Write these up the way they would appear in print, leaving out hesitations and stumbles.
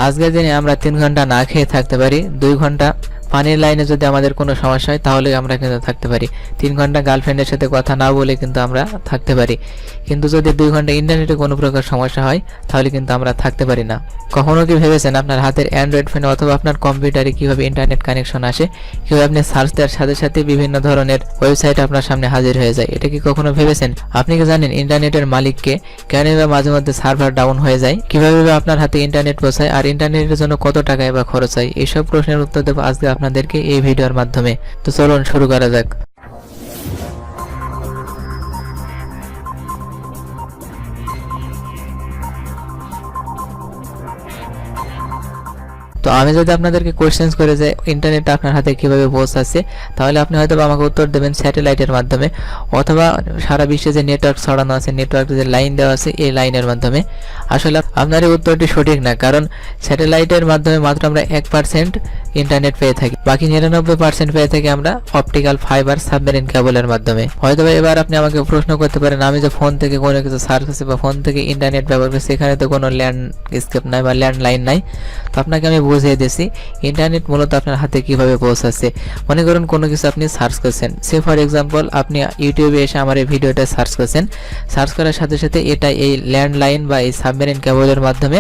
আজকের দিনে আমরা 3 ঘন্টা না খেয়ে থাকতে পারি, 2 ঘন্টা পানির লাইনে যদি আমাদের কোনো সমস্যা হয় তাহলে আমরা কিন্তু থাকতে পারি, 3 ঘন্টা গার্লফ্রেন্ডের সাথে কথা না বলে কিন্তু আমরা থাকতে পারি, কিন্তু যদি 2 ঘন্টা ইন্টারনেটে কোনো প্রকার সমস্যা হয় তাহলে কিন্তু আমরা থাকতে পারি না। কখনো কি ভেবেছেন আপনার হাতের অ্যান্ড্রয়েড ফোনে অথবা আপনার কম্পিউটারে কিভাবে ইন্টারনেট কানেকশন আসে, কিভাবে আপনি সার্চ দেওয়ার সাথে সাথে বিভিন্ন ধরনের ওয়েবসাইট আপনার সামনে হাজির হয়ে যায়? এটা কি কখনো ভেবেছেন? আপনি কি জানেন ইন্টারনেটের মালিককে? কেন বা মাঝে মধ্যে সার্ভার ডাউন হয়ে যায়? কিভাবে আপনার হাতে ইন্টারনেট পৌঁছায় আর ইন্টারনেটের জন্য কত টাকা বা খরচ হয়? এইসব প্রশ্নের উত্তর দেবো আজকে আপনাদেরকে এই ভিডিওর মাধ্যমে। তো চলুন শুরু করা যাক। তো আমি যদি আপনাদেরকে কোশ্চেন্স করে যে ইন্টারনেটটা আপনার হাতে কিভাবে পৌঁছাচ্ছে, তাহলে আপনি হয়তো আমাকে উত্তর দেবেন স্যাটেলাইটের মাধ্যমে, অথবা সারা বিশ্বে যে নেটওয়ার্ক ছড়ানো আছে, নেটওয়ার্ক যে লাইন দেওয়া আছে এই লাইনের মাধ্যমে। আসলে আপনার এই উত্তরটি সঠিক না, কারণ স্যাটেলাইটের মাধ্যমে মাত্র আমরা 1% ইন্টারনেট পেয়ে থাকি, বাকি 99% পেয়ে থাকি আমরা অপটিক্যাল ফাইবার সাবমেরিন কেবলের মাধ্যমে। হয়তো এবার আপনি আমাকে প্রশ্ন করতে পারেন, আমি যে ফোন থেকে কোনো কিছু সার্চ করছি বা ফোন থেকে ইন্টারনেট ব্যবহার করছি, এখানে তো কোনো ল্যান্ডস্কেপ নাই বা ল্যান্ডলাইন নাই। তো আপনাকে আমি বুঝিয়ে দিয়েছি ইন্টারনেট মূলত আপনার হাতে কিভাবে পৌঁছাচ্ছে। মনে করুন কোনো কিছু আপনি সার্চ করছেন, সে ফর এক্সাম্পল আপনি ইউটিউবে এসে আমার এই ভিডিওটা সার্চ করছেন, সার্চ করার সাথে সাথে এটা এই ল্যান্ডলাইন বা এই সাবমেরিন কেবলের মাধ্যমে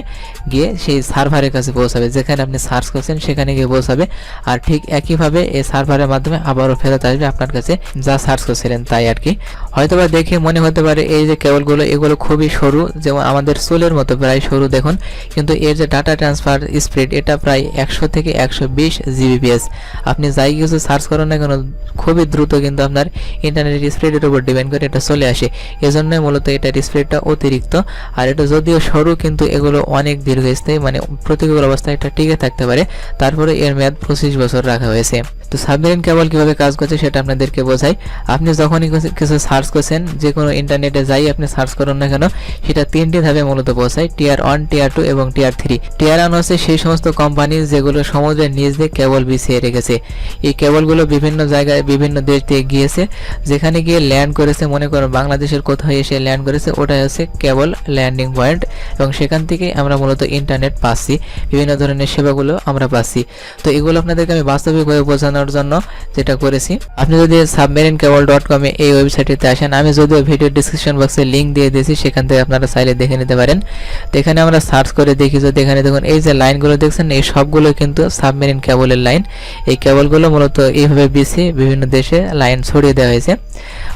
গিয়ে সেই সার্ভারের কাছে পৌঁছাবে, যেখানে আপনি সার্চ করছেন সেখানে গিয়ে পৌঁছাবে, আর ঠিক একইভাবে এই সার্ভারের মাধ্যমে আবারও ফেরত আসবে আপনার কাছে যা সার্চ করছিলেন তাই আর কি। হয়তোবা দেখে মনে হতে পারে এই যে কেবলগুলো এগুলো খুবই সরু, যেমন আমাদের চুলের মতো প্রায় সরু দেখুন, কিন্তু এর যে ডাটা ট্রান্সফার স্পিড এটা প্রায় 100 থেকে 120 Gbps। আপনি যাই কিছু সার্চ করেন না কেন খুবই দ্রুত কিন্তু আপনার ইন্টারনেট স্পিডের উপর ডিপেন্ড করে এটা চলে আসে, এজন্যই মূলত এটার স্পিডটা অতিরিক্ত। আর এটা যদিও সরু কিন্তু এগুলো অনেক দীর্ঘস্থায়ী, মানে প্রতিকূল অবস্থায় এটা টিকে থাকতে পারে, তারপরে এর মেয়াদ 25 বছর রাখা হয়েছে। তো সাবমেরিন কেবল কিভাবে কাজ করছে সেটা আপনাদেরকে বোঝাই। আপনি যখনই কিছু সার্চ করছেন, যে কোনো ইন্টারনেটে যাই আপনি সার্চ করুন না কেন, সেটা 3টি ধাপে মূলত পৌঁছায়, টিয়ার 1, টিয়ার 2 এবং টিয়ার 3। টিয়ার 1 হচ্ছে সেই সমস্ত কোম্পানি যেগুলো সমুদ্রের নিচ দিয়ে কেবল বিছিয়ে রেখেছে। এই কেবলগুলো বিভিন্ন জায়গায় বিভিন্ন দেশ দিয়ে গিয়েছে, যেখানে গিয়ে ল্যান্ড করেছে, মনে করুন বাংলাদেশের কোথাও এসে ল্যান্ড করেছে, ওটাই হচ্ছে কেবল ল্যান্ডিং পয়েন্ট, এবং সেখান থেকেই আমরা মূলত ইন্টারনেট পাচ্ছি, বিভিন্ন ধরনের সেবাগুলো আমরা পাচ্ছি। তো এগুলো আপনাদেরকে আমি বাস্তবিকভাবে বোঝানোর জন্য যেটা করেছি। আপনি যদি submarincable.com এই ওয়েবসাইটটিতে আসেন, আমি যদিও ভিডিও ডিসক্রিপশন বক্সে লিঙ্ক দিয়ে দিয়েছি, সেখান থেকে আপনারা চাইলে দেখে নিতে পারেন। তো এখানে আমরা সার্চ করে দেখি, যদি এখানে দেখুন এই যে লাইনগুলো দেখছেন এই সবগুলো কিন্তু সাবমেরিন কেবলের লাইন। এই কেবলগুলো মূলত এইভাবে বিছিয়ে বিভিন্ন দেশে লাইন ছড়িয়ে দেওয়া হয়েছে।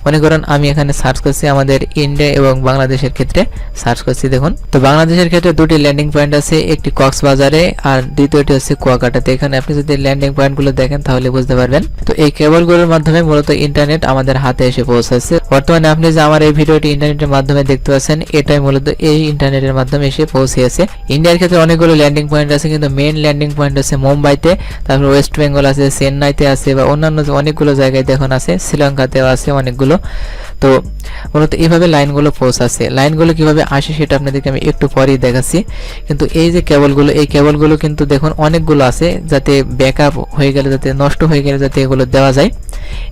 মনে করুন আমি এখানে সার্চ করছি আমাদের ইন্ডিয়া এবং বাংলাদেশের ক্ষেত্রে সার্চ করছি, দেখুন তো বাংলাদেশের ক্ষেত্রে 2টি ল্যান্ডিং পয়েন্ট আছে, একটি কক্সবাজারে আর দ্বিতীয়টি হচ্ছে কুয়াকাটাতে। এখানে আপনি যদি ল্যান্ডিং পয়েন্টগুলো দেখেন তাহলে বুঝতে পারবেন। তো এই কেবলগুলোর মাধ্যমে মূলত ইন্টারনেট আমাদের হাতে এসে পৌঁছাচ্ছে। বর্তমানে আপনি যে আমার এই ভিডিওটি ইন্টারনেটের মাধ্যমে দেখতে পাচ্ছেন, এটাই মূলত এই ইন্টারনেটের মাধ্যমে এসে পৌঁছেছে। ইন্ডিয়ার ক্ষেত্রে অনেকগুলো ল্যান্ডিং পয়েন্ট আছে, কিন্তু মেইন ল্যান্ডিং পয়েন্ট আছে মুম্বাইতে, তারপর ওয়েস্ট বেঙ্গল আছে, চেন্নাইতে আছে, বা অন্যান্য অনেকগুলো জায়গায় দেখুন আছে, শ্রীলঙ্কাতেও আছে অনেকগুলো। তো মূলত এইভাবে লাইনগুলো পৌঁছাচ্ছে। লাইনগুলো কিভাবে আসে সেটা আপনাদেরকে আমি একটু পরেই দেখাচ্ছি। কিন্তু এই যে কেবলগুলো, এই কেবলগুলো কিন্তু দেখুন অনেকগুলো আছে, যাতে ব্যাকআপ হয়ে গেলে, যাতে নষ্ট হয়ে গেলে যাতে এগুলো দেওয়া যায়।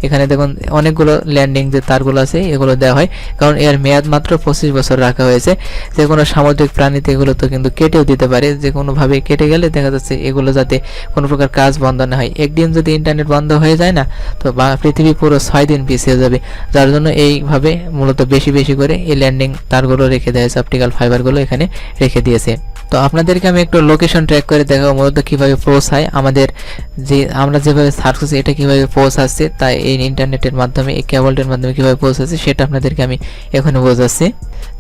এখানে দেখুন অনেকগুলো ল্যান্ডিং যে তারগুলো আছে এগুলো দেওয়া হয়, কারণ এর মেয়াদ মাত্র 25 বছর রাখা হয়েছে। যে কোনো সামুদ্রিক প্রাণীতে এগুলো তো কিন্তু কেটেও দিতে পারে, যে কোনোভাবে কেটে গেলে দেখা যাচ্ছে এগুলো যাতে কোনো প্রকার কাজ বন্ধ না হয়। একদিন যদি ইন্টারনেট বন্ধ হয়ে যায় না, তো পৃথিবী পুরো 6 দিন পিছিয়ে যাবে। যার জন্য এইভাবে মূলত বেশি বেশি করে এই ল্যান্ডিং তারগুলো রেখে দেওয়া হয়েছে, অপটিক্যাল ফাইবারগুলো এখানে রেখে দিয়েছে। তো আপনাদেরকে আমি একটু লোকেশন ট্র্যাক করে দেখাবো মূলত কিভাবে পৌঁছায় আমাদের, যে আমরা যেভাবে সার্চ করছি এটা কিভাবে পৌঁছাচ্ছে, তাই এই ইন্টারনেটের মাধ্যমে এই কেবলটার মাধ্যমে কিভাবে পৌঁছাচ্ছে সেটা আপনাদেরকে আমি এখানে বোঝাচ্ছি।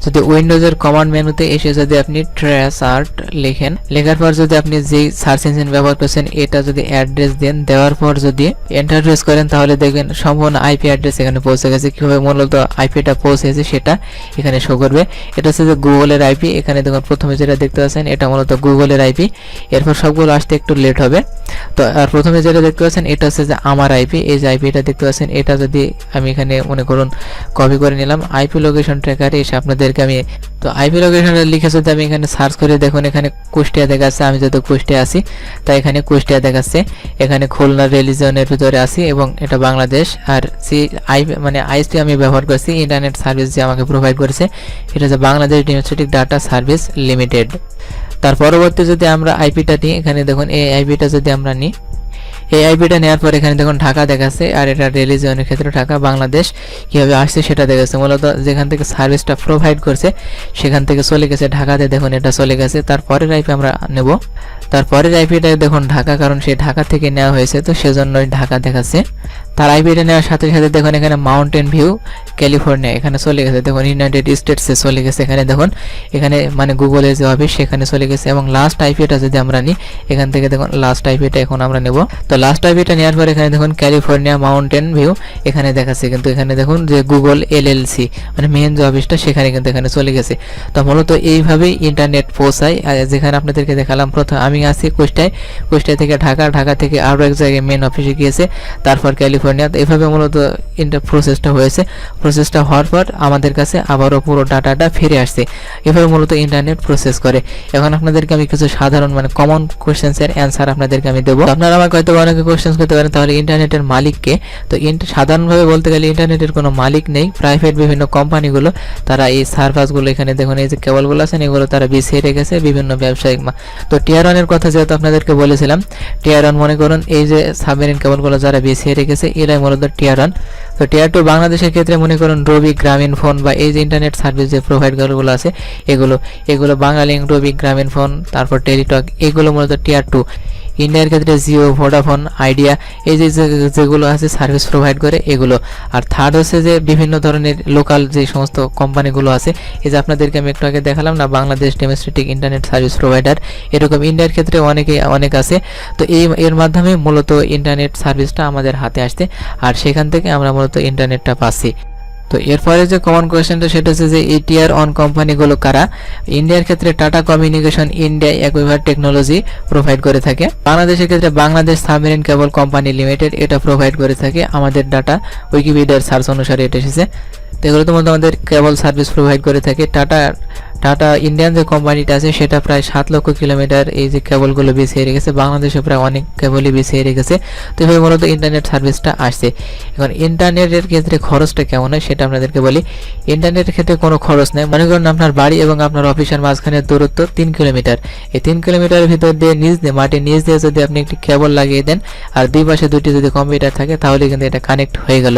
যদি উইন্ডোজের কমান্ড মেনুতে এসে যদি আপনি ট্রেসার্ট লেখেন, লেখার পর যদি আপনি যেই সার্চ ইঞ্জিন ব্যবহার করছেন এটা যদি অ্যাড্রেস দেন, দেওয়ার পর যদি এন্টার প্রেস করেন, তাহলে দেখবেন সম্পূর্ণ আইপি অ্যাড্রেস এখানে পৌঁছে গেছে। কিভাবে মূলত আইপিটা পৌঁছেছে সেটা এখানে শো করবে। এটা হচ্ছে যে গুগলের আইপি। এখানে দেখুন প্রথমে যেটা দেখতে পাচ্ছেন এটা মূলত গুগলের আইপি, এরপর সবগুলো আসতে একটু লেট হবে। তো আর প্রথমে যেটা দেখতে পাচ্ছেন এটা হচ্ছে যে আমার আইপি, এই যে আইপিটা দেখতে পাচ্ছেন এটা যদি আমি এখানে মনে করুন কপি করে নিলাম, আইপি লোকেশন ট্র্যাকারে এসে আপনাদেরকে আমি, তো আইপি লোকেশনটা লিখে যদি আমি এখানে সার্চ করে দেখুন এখানে কুষ্টিয়া দেখাচ্ছে, আমি যেহেতু কুষ্টিয়া আছি তাই এখানে কুষ্টিয়া দেখাচ্ছে। এখানে খুলনা রিলিজনের ভিতরে আছি এবং এটা বাংলাদেশ। আর যে আইএসপি আমি ব্যবহার করছি, ইন্টারনেট সার্ভিস যে আমাকে প্রোভাইড করেছে, এটা হচ্ছে Bangladesh domestic data service limited. তার পরবর্তী যদি আমরা আইপিটা নিই, এখানে দেখুন এই আইপিটা যদি আমরা নিই, এই আইপিটা নেওয়ার পর এখানে দেখুন ঢাকা দেখাচ্ছে, আর এটা ডেইলি জোনের ক্ষেত্রে ঢাকা। বাংলাদেশ কিভাবে আসছে সেটা দেখাচ্ছে, মূলত যেখান থেকে সার্ভিসটা প্রোভাইড করছে সেখান থেকে চলে গেছে ঢাকাতে, দেখুন এটা চলে গেছে। তারপরের আইপি আমরা নেব, তারপরের আইপিটা দেখুন ঢাকা, কারণ সে ঢাকা থেকে নেওয়া হয়েছে তো সেজন্যই ঢাকা দেখাচ্ছে। তার আইপিটা নেওয়ার সাথে সাথে দেখুন এখানে মাউন্টেন ভিউ ক্যালিফোর্নিয়া এখানে চলে গেছে, দেখুন ইউনাইটেড স্টেটসে চলে গেছে। এখানে দেখুন এখানে মানে গুগলের যে অফিস সেখানে চলে গেছে। এবং লাস্ট আইপিটা যদি আমরা নিই, এখান থেকে দেখুন লাস্ট আইপিটা এখন আমরা নেব। তো লাস্ট আইপিটা নেওয়ার পর এখানে দেখুন ক্যালিফোর্নিয়া মাউন্টেন ভিউ এখানে দেখাচ্ছে, কিন্তু এখানে দেখুন যে গুগল এলএলসি মানে মেইন যে অফিসটা সেখানে কিন্তু এখানে চলে গেছে। তো মূলত এইভাবেই ইন্টারনেট পৌঁছায়। যেখানে আপনাদেরকে দেখালাম প্রথম আমি আছি কুষ্টায়, কুষ্টায় থেকে ঢাকা, ঢাকা থেকে আরও এক জায়গায় মেইন অফিসে গিয়েছে, তারপর ক্যালিফোর্নিয়া। তো এইভাবে মূলত প্রসেসটা হয়েছে। প্রসেসটা হওয়ার পর আমাদের কাছে আবারও পুরো ডাটাটা ফিরে আসছে। এভাবে মূলত ইন্টারনেট প্রসেস করে। এখন আপনাদেরকে আমি কিছু সাধারণ মানে কমন কোশ্চেন্সের অ্যান্সার আপনাদেরকে আমি দেবো। আপনারা আমাকে হয়তো অনেকে কোশ্চেন্স করতে পারেন তাহলে ইন্টারনেটের মালিককে। তো সাধারণভাবে বলতে গেলে ইন্টারনেটের কোনো মালিক নেই, প্রাইভেট বিভিন্ন কোম্পানিগুলো তারা এই সার্ভাসগুলো এখানে দেখুন এই যে কেবলগুলো আছেন এগুলো তারা বিছিয়ে রেখেছে বিভিন্ন ব্যবসায়িক। তো টিয়ার ওয়ানের কথা যেহেতু আপনাদেরকে বলেছিলাম, টিয়ার ওয়ান মনে করুন এই যে সাবমেরিন কেবলগুলো যারা বিছিয়ে রেখেছে এরাই মূলত টিয়ার ওয়ান। তো টিয়ার টু বাংলাদেশের ক্ষেত্রে মনে করুন রবি, গ্রামীণ ফোন বা এই যে ইন্টারনেট সার্ভিস যে প্রোভাইডারগুলো আছে এগুলো বাংলালিংক, রবি, গ্রামীণ ফোন, তারপর টেলিটক, এগুলো মূলত টিয়ার টু। ইন্ডিয়ার ক্ষেত্রে জিও, ভোডাফোন, আইডিয়া এই যেগুলো আছে সার্ভিস প্রোভাইড করে এগুলো। আর থার্ড হচ্ছে যে বিভিন্ন ধরনের লোকাল যে সমস্ত কোম্পানিগুলো আছে, এই যে আপনাদেরকে আমি একটু আগে দেখালাম না Bangladesh domestic internet service provider, এরকম ইন্ডিয়ার ক্ষেত্রে অনেক আছে। তো এর মাধ্যমে মূলত ইন্টারনেট সার্ভিসটা আমাদের হাতে আসছে, আর সেখান থেকে আমরা মূলত ইন্টারনেটটা পাচ্ছি। তো এরপরে যে কমন কোয়েশ্চেনটা সেটা হচ্ছে যে এই টিয়ার ওয়ান কোম্পানিগুলো কারা। ইন্ডিয়ার ক্ষেত্রে টাটা কমিউনিকেশন ইন্ডিয়া অ্যাকুইভার টেকনোলজি প্রোভাইড করে থাকে। বাংলাদেশের ক্ষেত্রে Bangladesh submarine cable company limited এটা প্রোভাইড করে থাকে। আমাদের ডাটা উইকিপিডিয়ার সার্চ অনুসারে এটা এসেছে। তো এগুলো তো মধ্যে আমাদের কেবল সার্ভিস প্রোভাইড করে থাকে। টাটা ইন্ডিয়ান যে কোম্পানিটা আছে সেটা প্রায় 7 লক্ষ কিলোমিটার এই যে কেবলগুলো বিছিয়ে রেখেছে, বাংলাদেশে প্রায় অনেক কেবলই বিছিয়ে রেখেছে। তো এভাবে মূলত ইন্টারনেট সার্ভিসটা আসছে। এখন ইন্টারনেটের ক্ষেত্রে খরচটা কেমন হয় সেটা আপনাদেরকে বলি। ইন্টারনেটের ক্ষেত্রে কোনো খরচ নেই। মনে করুন আপনার বাড়ি এবং আপনার অফিসের মাঝখানে দূরত্ব 3 কিলোমিটার। এই 3 কিলোমিটারের ভিতর দিয়ে মাটির নিচ দিয়ে যদি আপনি একটি কেবল লাগিয়ে দেন আর দুই পাশে দুটি যদি কম্পিউটার থাকে তাহলে কিন্তু এটা কানেক্ট হয়ে গেল।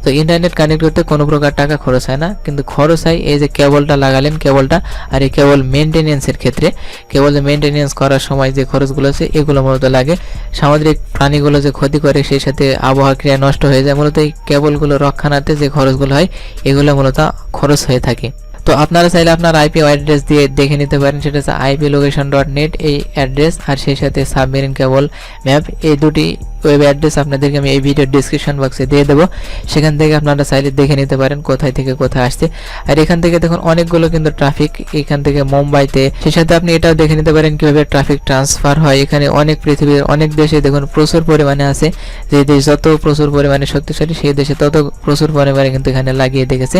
তো ইন্টারনেট কানেক্ট করতে কোনো প্রকার টাকা খরচ হয় না, কিন্তু খরচ হয় এই যে কেবলটা লাগালেন কেবলটা, আর এই কেবল মেইনটেনেন্সের ক্ষেত্রে কেবল মেইনটেনেন্স করার সময় যে খরচগুলো আছে এগুলো মূলত লাগে। সামুদ্রিক প্রাণীগুলো যে ক্ষতি করে সেই সাথে আবহাওয়া ক্রিয়া নষ্ট হয়ে যায়, মূলত এই কেবলগুলো রক্ষণার্থে যে খরচগুলো হয় এগুলো মূলত খরচ হয়ে থাকে। তো আপনারা চাইলে আপনার আইপি অ্যাড্রেস দিয়ে দেখে নিতে পারেন, সেটা হচ্ছে iplocation.net এই অ্যাড্রেস, আর সেই সাথে সাবমেরিন কেবল ম্যাপ, এই দুটি ওয়েব অ্যাড্রেস আপনাদেরকে আমি এই ভিডিওর ডিসক্রিপশন বক্সে দিয়ে দেবো। সেখান থেকে আপনারা চাইলে দেখে নিতে পারেন কোথায় থেকে কোথায় আসছে। আর এখান থেকে দেখুন অনেকগুলো কিন্তু ট্রাফিক এখান থেকে মুম্বাইতে, সেই সাথে আপনি এটাও দেখে নিতে পারেন কিভাবে ট্রাফিক ট্রান্সফার হয়। এখানে অনেক পৃথিবীর অনেক দেশে দেখুন প্রচুর পরিমাণে আছে, যে দেশ যত প্রচুর পরিমাণে শক্তিশালী সেই দেশে তত প্রচুর পরিমাণে কিন্তু এখানে লাগিয়ে দেখেছে।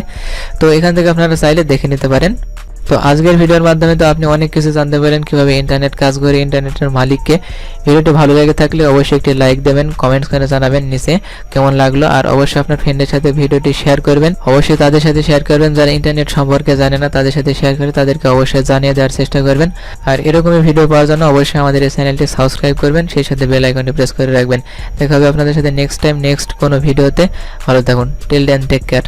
তো এখান থেকে আপনারা চাইলে দেখে নিতে পারেন। তো আজকের ভিডিওর মাধ্যমে তো আপনি অনেক কিছু জানতে পারেন কিভাবে ইন্টারনেট কাজ করে ইন্টারনেটের মালিককে। ভিডিওটি ভালো লেগে থাকলে অবশ্যই একটি লাইক দেবেন, কমেন্টস করে জানাবেন নিচে কেমন লাগলো, আর অবশ্যই আপনার ফ্রেন্ডের সাথে ভিডিওটি শেয়ার করবেন। অবশ্যই তাদের সাথে শেয়ার করবেন যারা ইন্টারনেট সম্পর্কে জানে না, তাদের সাথে শেয়ার করে তাদেরকে অবশ্যই জানিয়ে দেওয়ার চেষ্টা করবেন। আর এরকমই ভিডিও পাওয়ার জন্য অবশ্যই আমাদের এই চ্যানেলটি সাবস্ক্রাইব করবেন, সেই সাথে বেল আইকনটি প্রেস করে রাখবেন। দেখা হবে আপনাদের সাথে নেক্সট টাইম নেক্সট কোনো ভিডিওতে। ভালো থাকুন। Till then take care.